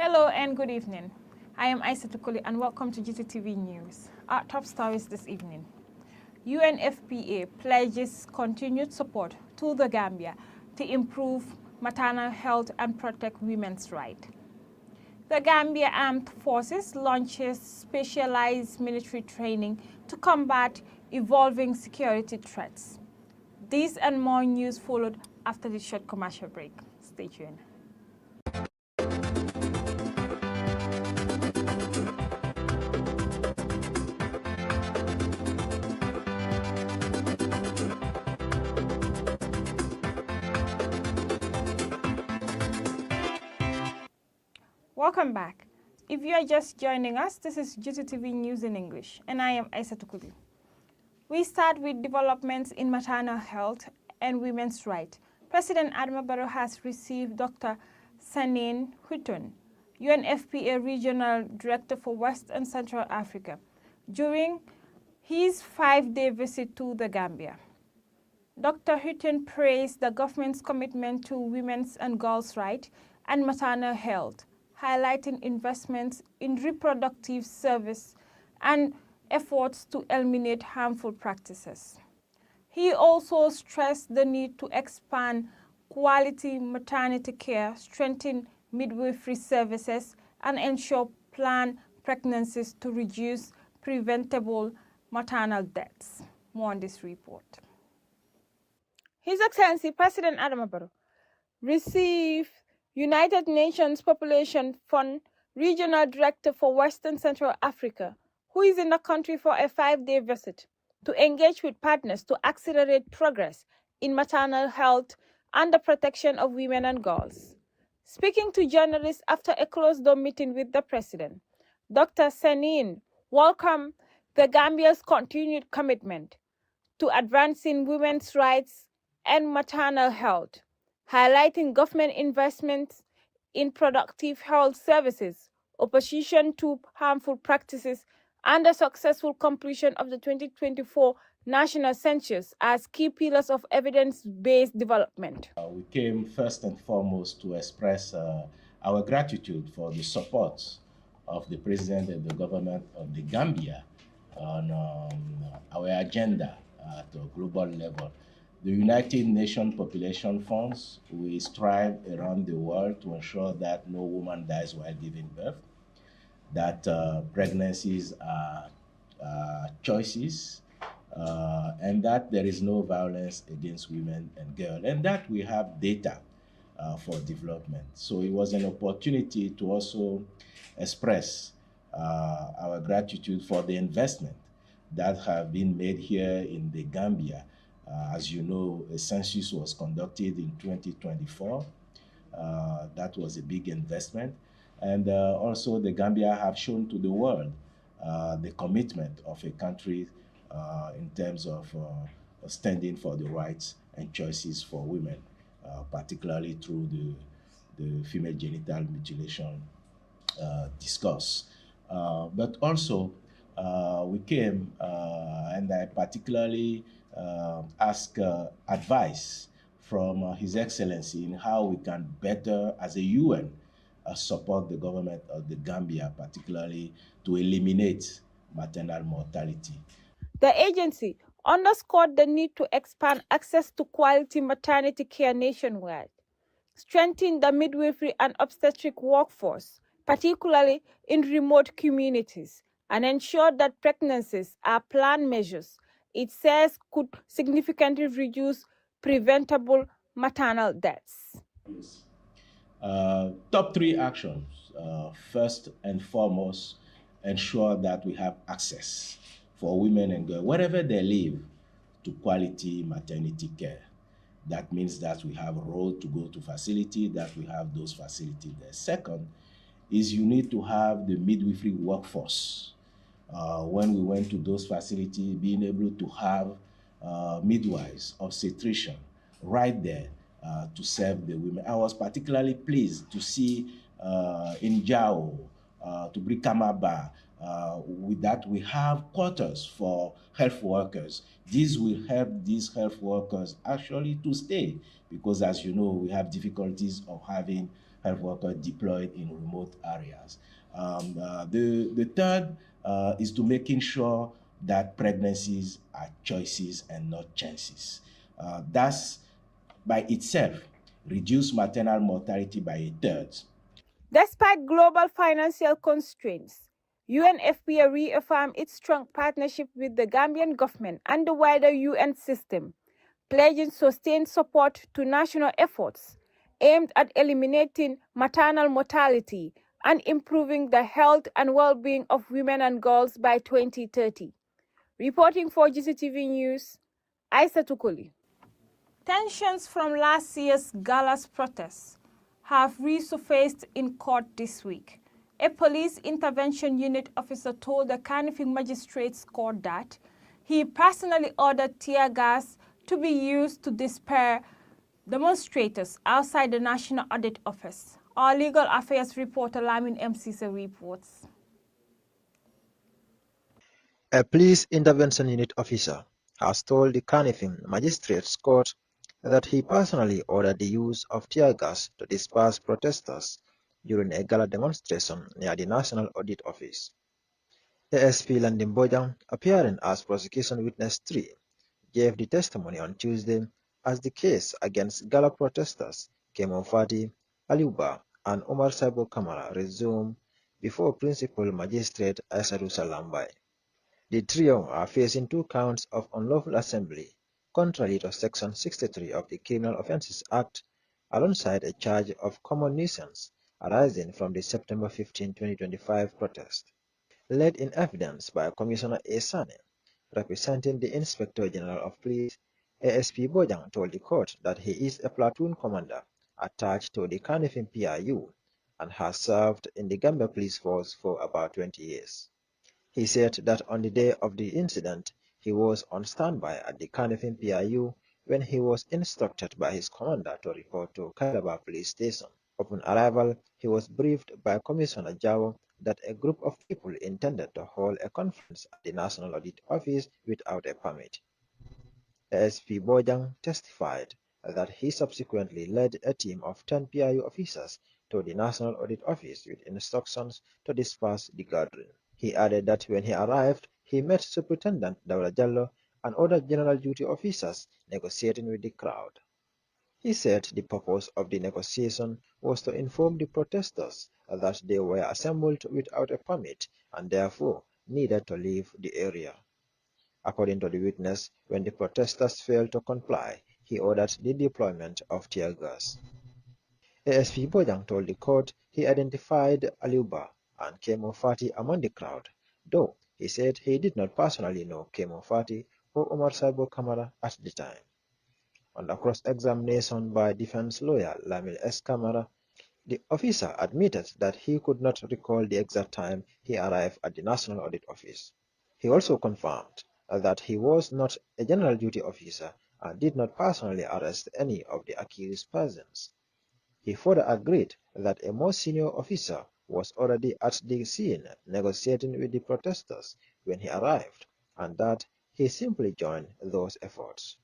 Hello and good evening. I am Aisa Tukuli and welcome to Gttv News. Our top stories this evening. UNFPA pledges continued support to the Gambia to improve maternal health and protect women's rights. The Gambia Armed Forces launches specialized military training to combat evolving security threats. These and more news followed after this short commercial break. Stay tuned. Welcome back. If you are just joining us, this is Gttv News in English, and I am Aisa Tukuli. We start with developments in maternal health and women's rights. President Adama Barrow has received Dr. Sanine Houghton, UNFPA Regional Director for West and Central Africa, during his 5-day visit to the Gambia. Dr. Houghton praised the government's commitment to women's and girls' rights and maternal health, highlighting investments in reproductive service and efforts to eliminate harmful practices. He also stressed the need to expand quality maternity care, strengthen midwifery services, and ensure planned pregnancies to reduce preventable maternal deaths. More on this report. His Excellency President Adama Barrow received United Nations Population Fund Regional Director for Western Central Africa, who is in the country for a 5-day visit to engage with partners to accelerate progress in maternal health and the protection of women and girls. Speaking to journalists after a closed-door meeting with the President, Dr. Sanine welcomed the Gambia's continued commitment to advancing women's rights and maternal health, highlighting government investments in productive health services, opposition to harmful practices, and the successful completion of the 2024 national census as key pillars of evidence-based development. We came first and foremost to express our gratitude for the support of the President and the government of the Gambia on our agenda at a global level. The United Nations Population Funds, we strive around the world to ensure that no woman dies while giving birth, that pregnancies are choices, and that there is no violence against women and girls, and that we have data for development. So it was an opportunity to also express our gratitude for the investment that have been made here in the Gambia. As you know, a census was conducted in 2024. That was a big investment. And also the Gambia have shown to the world the commitment of a country in terms of standing for the rights and choices for women, particularly through the female genital mutilation discourse. But also we came and I particularly ask advice from His Excellency in how we can better, as a UN, support the government of the Gambia, particularly to eliminate maternal mortality. The agency underscored the need to expand access to quality maternity care nationwide, strengthen the midwifery and obstetric workforce, particularly in remote communities, and ensure that pregnancies are planned measures it says could significantly reduce preventable maternal deaths. Yes. Top 3 actions. First and foremost, ensure that we have access for women and girls, wherever they live, to quality maternity care. That means that we have a road to go to facility, that we have those facilities there. Second is you need to have the midwifery workforce. When we went to those facilities, being able to have midwives, obstetrician, right there to serve the women. I was particularly pleased to see in Jao, to Brikamaba, with that we have quarters for health workers. This will help these health workers actually to stay, because as you know, we have difficulties of having health workers deployed in remote areas. The third is to making sure that pregnancies are choices and not chances. That's by itself reduce maternal mortality by a third. Despite global financial constraints, UNFPA reaffirmed its strong partnership with the Gambian government and the wider UN system, pledging sustained support to national efforts aimed at eliminating maternal mortality and improving the health and well-being of women and girls by 2030. Reporting for GCTV News, Aisa Tukuli. Tensions from last year's Galas protests have resurfaced in court this week. A police intervention unit officer told the Kanifing Magistrates Court that he personally ordered tear gas to be used to disperse demonstrators outside the National Audit Office. Our legal affairs reporter Lamin MCC reports. A police intervention unit officer has told the Kanifing Magistrates Court that he personally ordered the use of tear gas to disperse protesters during a gala demonstration near the National Audit Office. ASP Landin Bojang, appearing as prosecution witness 3, gave the testimony on Tuesday as the case against gala protesters Kemo Fati, Aliuba, and Omar Sabo Kamara resumed before Principal Magistrate Aissatou Salambai. The trio are facing 2 counts of unlawful assembly, contrary to Section 63 of the Criminal Offences Act, alongside a charge of common nuisance arising from the September 15, 2025 protest. Led in evidence by Commissioner A. Sane, representing the Inspector General of Police, ASP Bojang told the court that he is a platoon commander attached to the Kanifing PIU and has served in the Gambia Police Force for about 20 years. He said that on the day of the incident, he was on standby at the Kanifing PIU when he was instructed by his commander to report to Kailaba Police Station. Upon arrival, he was briefed by Commissioner Jawo that a group of people intended to hold a conference at the National Audit Office without a permit. ASP Bojang testified that he subsequently led a team of 10 PIU officers to the National Audit Office with instructions to disperse the gathering. He added that when he arrived, he met Superintendent Daura Jallo and other general duty officers negotiating with the crowd. He said the purpose of the negotiation was to inform the protesters that they were assembled without a permit and therefore needed to leave the area. According to the witness, when the protesters failed to comply, he ordered the deployment of tear gas. ASP Bojang told the court he identified Aliuba and Kemo Fati among the crowd, though he said he did not personally know Kemo Fati or Omar Sabo Kamara at the time. On the cross-examination by defense lawyer Lamil S. Kamara, the officer admitted that he could not recall the exact time he arrived at the National Audit Office. He also confirmed that he was not a general duty officer and did not personally arrest any of the accused persons. He further agreed that a more senior officer was already at the scene negotiating with the protesters when he arrived, and that he simply joined those efforts.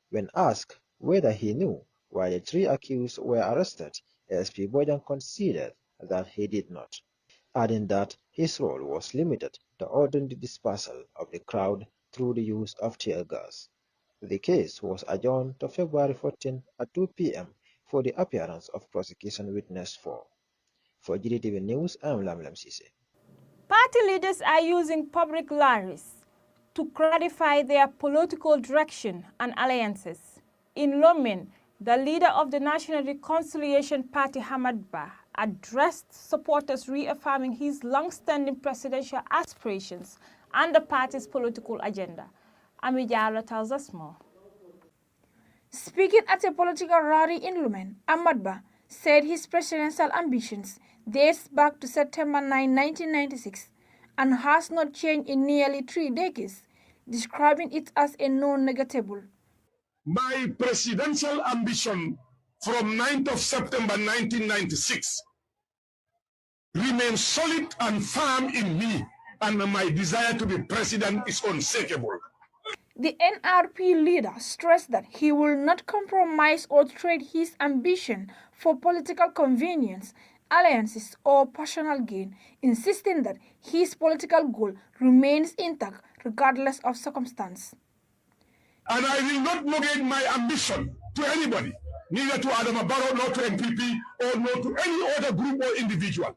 When asked whether he knew why the 3 accused were arrested, ASP Bojang conceded that he did not, adding that his role was limited to ordering the dispersal of the crowd through the use of tear gas. The case was adjourned to February 14 at 2 p.m. for the appearance of prosecution witness 4. For Gttv News, I am Lamlam Sise. Party leaders are using public rallies to clarify their political direction and alliances. In Lummen, the leader of the National Reconciliation Party, Hamad Ba, addressed supporters reaffirming his long-standing presidential aspirations and the party's political agenda. Amijala tells us more. Speaking at a political rally in Lummen, Ahmad Ba said his presidential ambitions dates back to September 9, 1996 and has not changed in nearly 3 decades, describing it as a non-negatable. My presidential ambition from 9th of September 1996 remains solid and firm in me, and my desire to be president is unshakable. The NRP leader stressed that he will not compromise or trade his ambition for political convenience, alliances, or personal gain, insisting that his political goal remains intact regardless of circumstance. And I will not negate my ambition to anybody, neither to Adama Barrow, nor to MPP, or nor to any other group or individual.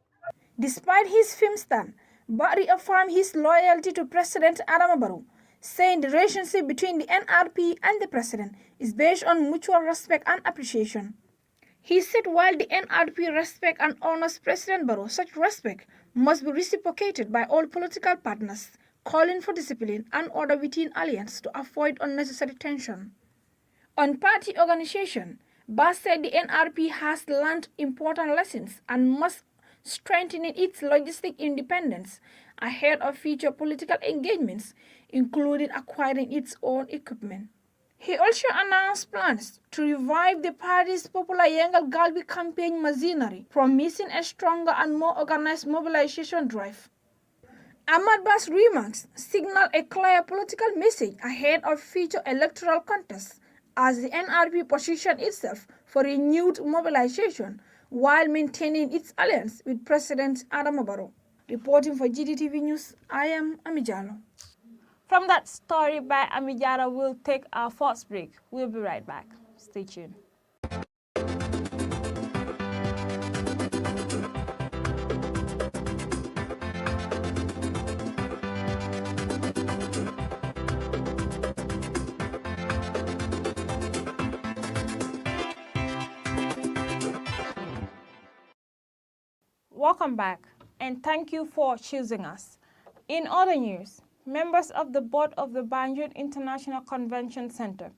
Despite his firm stand, Barry affirmed his loyalty to President Adama Barrow, saying the relationship between the NRP and the President is based on mutual respect and appreciation. He said while the NRP respects and honors President Barrow, such respect must be reciprocated by all political partners, calling for discipline and order within alliance to avoid unnecessary tension. On party organization, Barr said the NRP has learned important lessons and must strengthen its logistic independence ahead of future political engagements, including acquiring its own equipment. He also announced plans to revive the party's popular Yangal Galbi campaign machinery, promising a stronger and more organized mobilization drive. Ahmad Barr's remarks signal a clear political message ahead of future electoral contests as the NRP positions itself for renewed mobilization while maintaining its alliance with President Adama Barrow. Reporting for Gttv News, I am Amijalo. From that story by Amijara, we'll take our first break. We'll be right back. Stay tuned. Welcome back, and thank you for choosing us. In other news, members of the board of the Banjul International Convention Center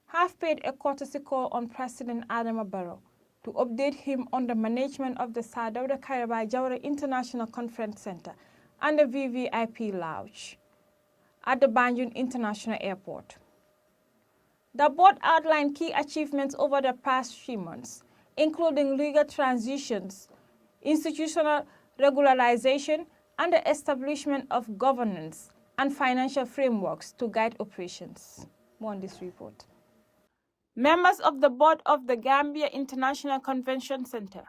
have paid a courtesy call on President Adama Barrow to update him on the management of the Sadauda Kairaba Jawara International Conference Center and the VVIP Lounge at the Banjul International Airport. The board outlined key achievements over the past 3 months, including legal transitions, institutional regularization, and the establishment of governance and financial frameworks to guide operations. More on this report. Members of the board of the Gambia International Convention Center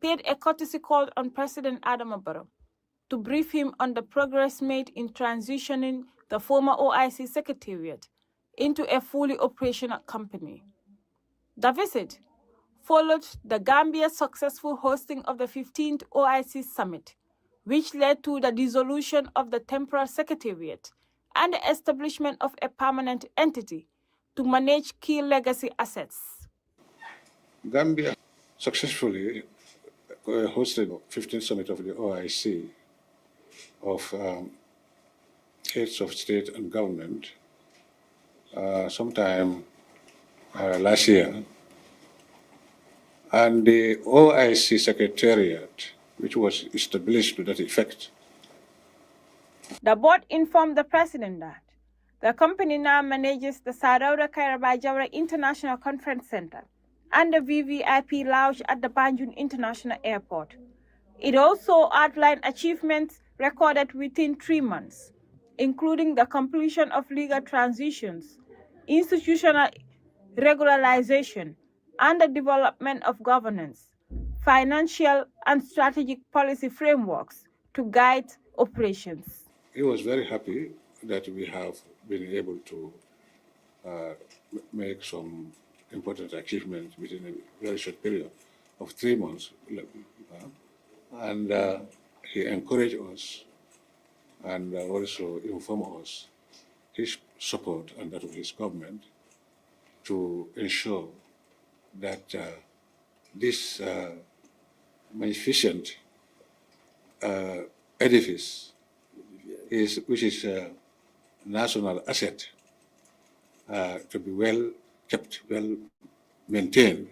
paid a courtesy call on President Adama Barrow to brief him on the progress made in transitioning the former OIC Secretariat into a fully operational company. The visit followed the Gambia's successful hosting of the 15th OIC Summit, which led to the dissolution of the temporal secretariat and the establishment of a permanent entity to manage key legacy assets. Gambia successfully hosted the 15th Summit of the OIC of heads of state and government sometime last year. And the OIC Secretariat, which was established to that effect. The board informed the president that the company now manages the Sadauda Kairaba Jawara International Conference Center and the VVIP Lounge at the Banjul International Airport. It also outlined achievements recorded within 3 months, including the completion of legal transitions, institutional regularization, and the development of governance, financial and strategic policy frameworks to guide operations. He was very happy that we have been able to make some important achievements within a very short period of 3 months. And he encouraged us and also informed us his support and that of his government to ensure that this magnificent edifice, which is a national asset, to be well kept, well maintained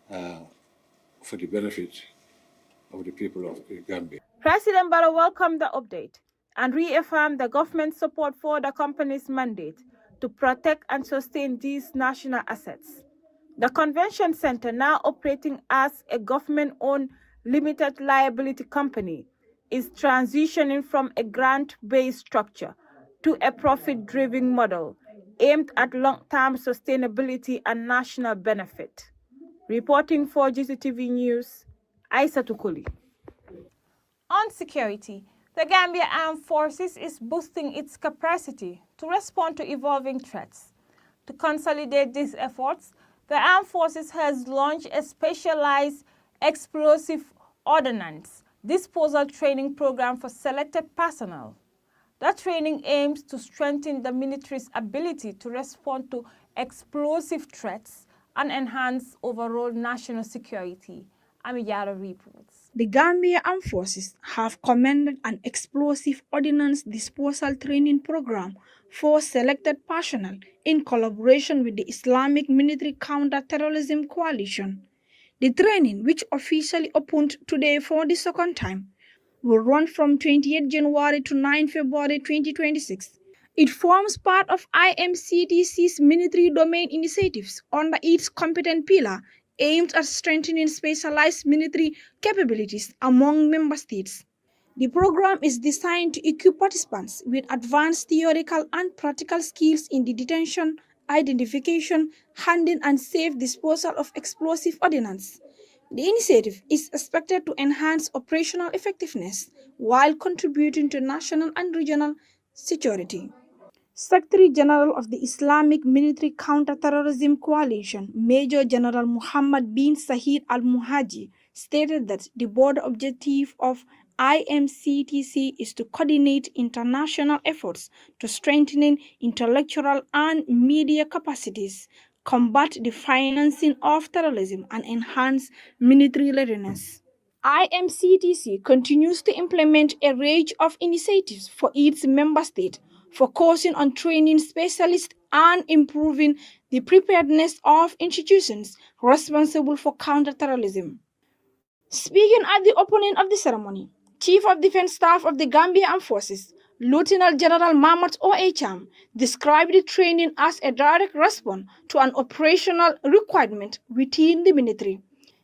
for the benefit of the people of the Gambia. President Barrow welcomed the update and reaffirmed the government's support for the company's mandate to protect and sustain these national assets. The convention center, now operating as a government-owned limited liability company, is transitioning from a grant-based structure to a profit-driven model aimed at long-term sustainability and national benefit. Reporting for Gttv News, Aissatou Koli. On security, the Gambia Armed Forces is boosting its capacity to respond to evolving threats. To consolidate these efforts, the Armed Forces has launched a specialized explosive ordnance disposal training program for selected personnel. That training aims to strengthen the military's ability to respond to explosive threats and enhance overall national security. Amiyara reports. The Gambia Armed Forces have commended an explosive ordnance disposal training program for selected personnel in collaboration with the Islamic Military Counter-Terrorism Coalition. The training, which officially opened today for the second time, will run from 28 January to 9 February 2026. It forms part of IMCTC's military domain initiatives under its competent pillar aimed at strengthening specialized military capabilities among member states. The program is designed to equip participants with advanced theoretical and practical skills in the detection, identification, handling, and safe disposal of explosive ordnance. The initiative is expected to enhance operational effectiveness while contributing to national and regional security. Secretary General of the Islamic Military Counter-Terrorism Coalition, Major General Muhammad bin Sahid al-Muhaji, stated that the broad objective of IMCTC is to coordinate international efforts to strengthening intellectual and media capacities, combat the financing of terrorism, and enhance military readiness. IMCTC continues to implement a range of initiatives for its member state, focusing on training specialists and improving the preparedness of institutions responsible for counterterrorism. Speaking at the opening of the ceremony, Chief of Defense Staff of the Gambia Armed Forces, Lieutenant General Mahmoud O.H.M., described the training as a direct response to an operational requirement within the military.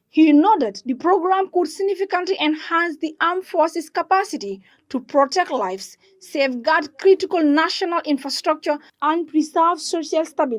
He noted the program could significantly enhance the armed forces' capacity to protect lives, safeguard critical national infrastructure, and preserve social stability.